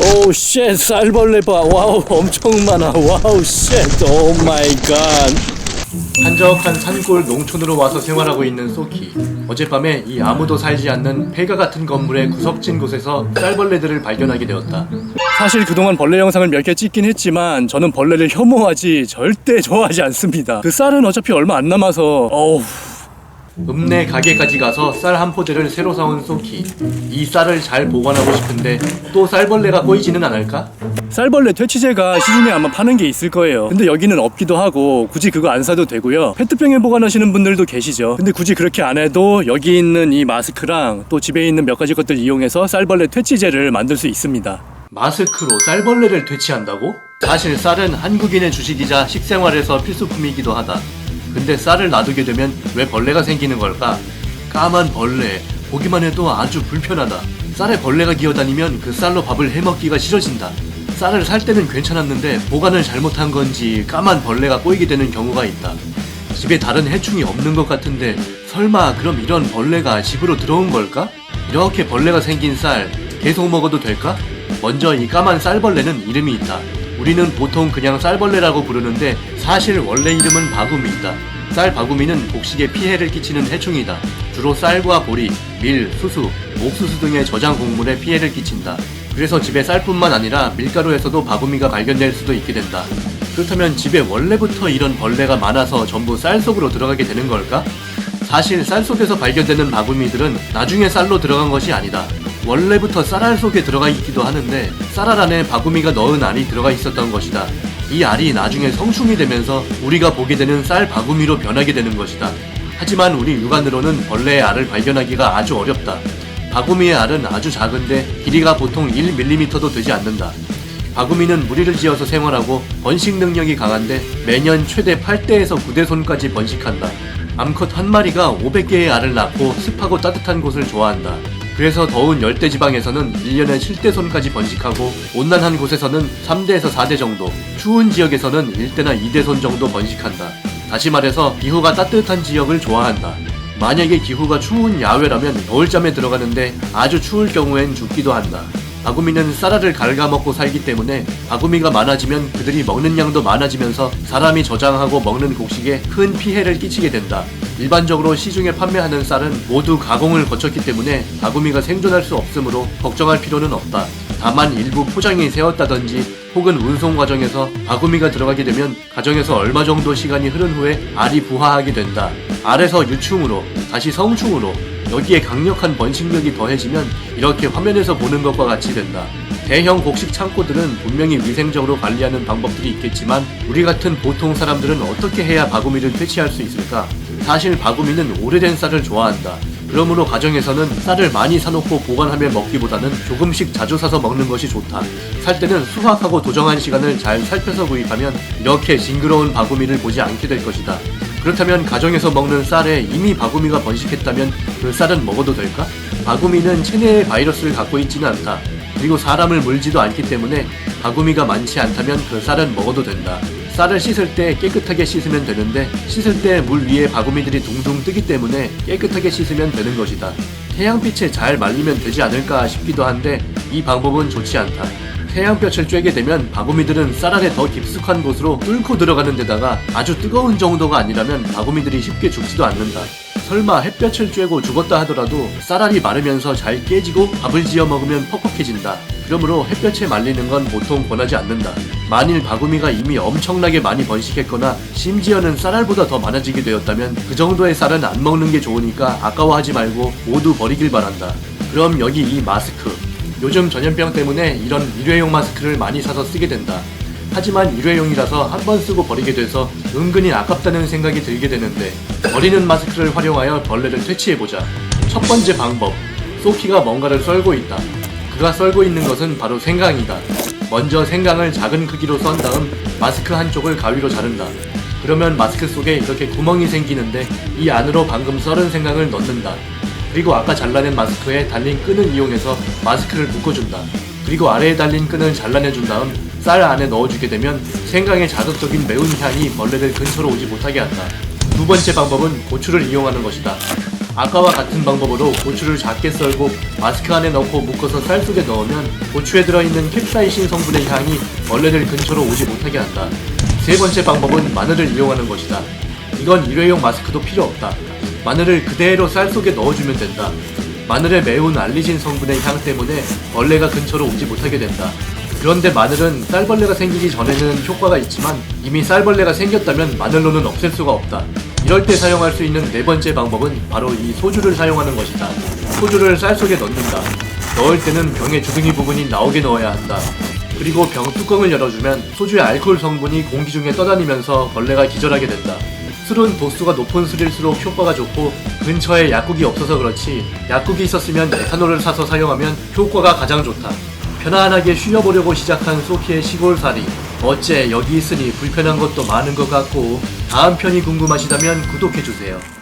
오우 쉣, 쌀벌레 봐. 와우, 엄청 많아. 와우 쉣, 오 마이 갓. 한적한 산골 농촌으로 와서 생활하고 있는 소키. 어젯밤에 이 아무도 살지 않는 폐가 같은 건물의 구석진 곳에서 쌀벌레들을 발견하게 되었다. 사실 그동안 벌레 영상을 몇 개 찍긴 했지만 저는 벌레를 혐오하지 절대 좋아하지 않습니다. 그 쌀은 어차피 얼마 안 남아서 어우. 읍내 가게까지 가서 쌀 한 포대를 새로 사온 소키. 이 쌀을 잘 보관하고 싶은데 또 쌀벌레가 꼬이지는 않을까? 쌀벌레 퇴치제가 시중에 아마 파는 게 있을 거예요. 근데 여기는 없기도 하고 굳이 그거 안 사도 되고요. 페트병에 보관하시는 분들도 계시죠. 근데 굳이 그렇게 안 해도 여기 있는 이 마스크랑 또 집에 있는 몇 가지 것들 이용해서 쌀벌레 퇴치제를 만들 수 있습니다. 마스크로 쌀벌레를 퇴치한다고? 사실 쌀은 한국인의 주식이자 식생활에서 필수품이기도 하다. 근데 쌀을 놔두게 되면 왜 벌레가 생기는 걸까? 까만 벌레, 보기만 해도 아주 불편하다. 쌀에 벌레가 기어다니면 그 쌀로 밥을 해먹기가 싫어진다. 쌀을 살 때는 괜찮았는데 보관을 잘못한 건지 까만 벌레가 꼬이게 되는 경우가 있다. 집에 다른 해충이 없는 것 같은데 설마 그럼 이런 벌레가 집으로 들어온 걸까? 이렇게 벌레가 생긴 쌀 계속 먹어도 될까? 먼저 이 까만 쌀벌레는 이름이 있다. 우리는 보통 그냥 쌀벌레라고 부르는데 사실 원래 이름은 바구미이다. 쌀 바구미는 곡식에 피해를 끼치는 해충이다. 주로 쌀과 보리, 밀, 수수, 옥수수 등의 저장 곡물에 피해를 끼친다. 그래서 집에 쌀뿐만 아니라 밀가루에서도 바구미가 발견될 수도 있게 된다. 그렇다면 집에 원래부터 이런 벌레가 많아서 전부 쌀 속으로 들어가게 되는 걸까? 사실 쌀 속에서 발견되는 바구미들은 나중에 쌀로 들어간 것이 아니다. 원래부터 쌀알 속에 들어가 있기도 하는데 쌀알 안에 바구미가 넣은 알이 들어가 있었던 것이다. 이 알이 나중에 성충이 되면서 우리가 보게 되는 쌀 바구미로 변하게 되는 것이다. 하지만 우리 육안으로는 벌레의 알을 발견하기가 아주 어렵다. 바구미의 알은 아주 작은데 길이가 보통 1mm도 되지 않는다. 바구미는 무리를 지어서 생활하고 번식 능력이 강한데 매년 최대 8대에서 9대손까지 번식한다. 암컷 한 마리가 500개의 알을 낳고 습하고 따뜻한 곳을 좋아한다. 그래서 더운 열대지방에서는 1년에 7대손까지 번식하고 온난한 곳에서는 3대에서 4대 정도, 추운 지역에서는 1대나 2대손 정도 번식한다. 다시 말해서 기후가 따뜻한 지역을 좋아한다. 만약에 기후가 추운 야외라면 겨울잠에 들어가는데 아주 추울 경우엔 죽기도 한다. 바구미는 쌀알을 갉아먹고 살기 때문에 바구미가 많아지면 그들이 먹는 양도 많아지면서 사람이 저장하고 먹는 곡식에 큰 피해를 끼치게 된다. 일반적으로 시중에 판매하는 쌀은 모두 가공을 거쳤기 때문에 바구미가 생존할 수 없으므로 걱정할 필요는 없다. 다만 일부 포장이 새었다든지 혹은 운송 과정에서 바구미가 들어가게 되면 가정에서 얼마 정도 시간이 흐른 후에 알이 부화하게 된다. 알에서 유충으로 다시 성충으로 여기에 강력한 번식력이 더해지면 이렇게 화면에서 보는 것과 같이 된다. 대형 곡식 창고들은 분명히 위생적으로 관리하는 방법들이 있겠지만 우리 같은 보통 사람들은 어떻게 해야 바구미를 퇴치할 수 있을까? 사실 바구미는 오래된 쌀을 좋아한다. 그러므로 가정에서는 쌀을 많이 사놓고 보관하며 먹기보다는 조금씩 자주 사서 먹는 것이 좋다. 살 때는 수확하고 도정한 시간을 잘 살펴서 구입하면 이렇게 징그러운 바구미를 보지 않게 될 것이다. 그렇다면 가정에서 먹는 쌀에 이미 바구미가 번식했다면 그 쌀은 먹어도 될까? 바구미는 체내에 바이러스를 갖고 있지는 않다. 그리고 사람을 물지도 않기 때문에 바구미가 많지 않다면 그 쌀은 먹어도 된다. 쌀을 씻을 때 깨끗하게 씻으면 되는데 씻을 때 물 위에 바구미들이 둥둥 뜨기 때문에 깨끗하게 씻으면 되는 것이다. 태양빛에 잘 말리면 되지 않을까 싶기도 한데 이 방법은 좋지 않다. 태양볕을 쬐게 되면 바구미들은 쌀알에 더 깊숙한 곳으로 뚫고 들어가는 데다가 아주 뜨거운 정도가 아니라면 바구미들이 쉽게 죽지도 않는다. 설마 햇볕을 쬐고 죽었다 하더라도 쌀알이 마르면서 잘 깨지고 밥을 지어 먹으면 퍽퍽해진다. 그러므로 햇볕에 말리는 건 보통 권하지 않는다. 만일 바구미가 이미 엄청나게 많이 번식했거나 심지어는 쌀알보다 더 많아지게 되었다면 그 정도의 쌀은 안 먹는 게 좋으니까 아까워하지 말고 모두 버리길 바란다. 그럼 여기 이 마스크. 요즘 전염병 때문에 이런 일회용 마스크를 많이 사서 쓰게 된다. 하지만 일회용이라서 한 번 쓰고 버리게 돼서 은근히 아깝다는 생각이 들게 되는데 버리는 마스크를 활용하여 벌레를 퇴치해보자. 첫 번째 방법, 소키가 뭔가를 썰고 있다. 그가 썰고 있는 것은 바로 생강이다. 먼저 생강을 작은 크기로 썬 다음 마스크 한쪽을 가위로 자른다. 그러면 마스크 속에 이렇게 구멍이 생기는데 이 안으로 방금 썰은 생강을 넣는다. 그리고 아까 잘라낸 마스크에 달린 끈을 이용해서 마스크를 묶어준다. 그리고 아래에 달린 끈을 잘라내준 다음 쌀 안에 넣어주게 되면 생강의 자극적인 매운 향이 벌레를 근처로 오지 못하게 한다. 두 번째 방법은 고추를 이용하는 것이다. 아까와 같은 방법으로 고추를 작게 썰고 마스크 안에 넣고 묶어서 쌀 속에 넣으면 고추에 들어있는 캡사이신 성분의 향이 벌레를 근처로 오지 못하게 한다. 세 번째 방법은 마늘을 이용하는 것이다. 이건 일회용 마스크도 필요 없다. 마늘을 그대로 쌀 속에 넣어주면 된다. 마늘의 매운 알리신 성분의 향 때문에 벌레가 근처로 오지 못하게 된다. 그런데 마늘은 쌀벌레가 생기기 전에는 효과가 있지만 이미 쌀벌레가 생겼다면 마늘로는 없앨 수가 없다. 이럴 때 사용할 수 있는 네 번째 방법은 바로 이 소주를 사용하는 것이다. 소주를 쌀 속에 넣는다. 넣을 때는 병의 주둥이 부분이 나오게 넣어야 한다. 그리고 병 뚜껑을 열어주면 소주의 알코올 성분이 공기 중에 떠다니면서 벌레가 기절하게 된다. 술은 도수가 높은 술일수록 효과가 좋고 근처에 약국이 없어서 그렇지 약국이 있었으면 에탄올을 사서 사용하면 효과가 가장 좋다. 편안하게 쉬어보려고 시작한 소피의 시골살이 어째 여기 있으니 불편한 것도 많은 것 같고 다음 편이 궁금하시다면 구독해주세요.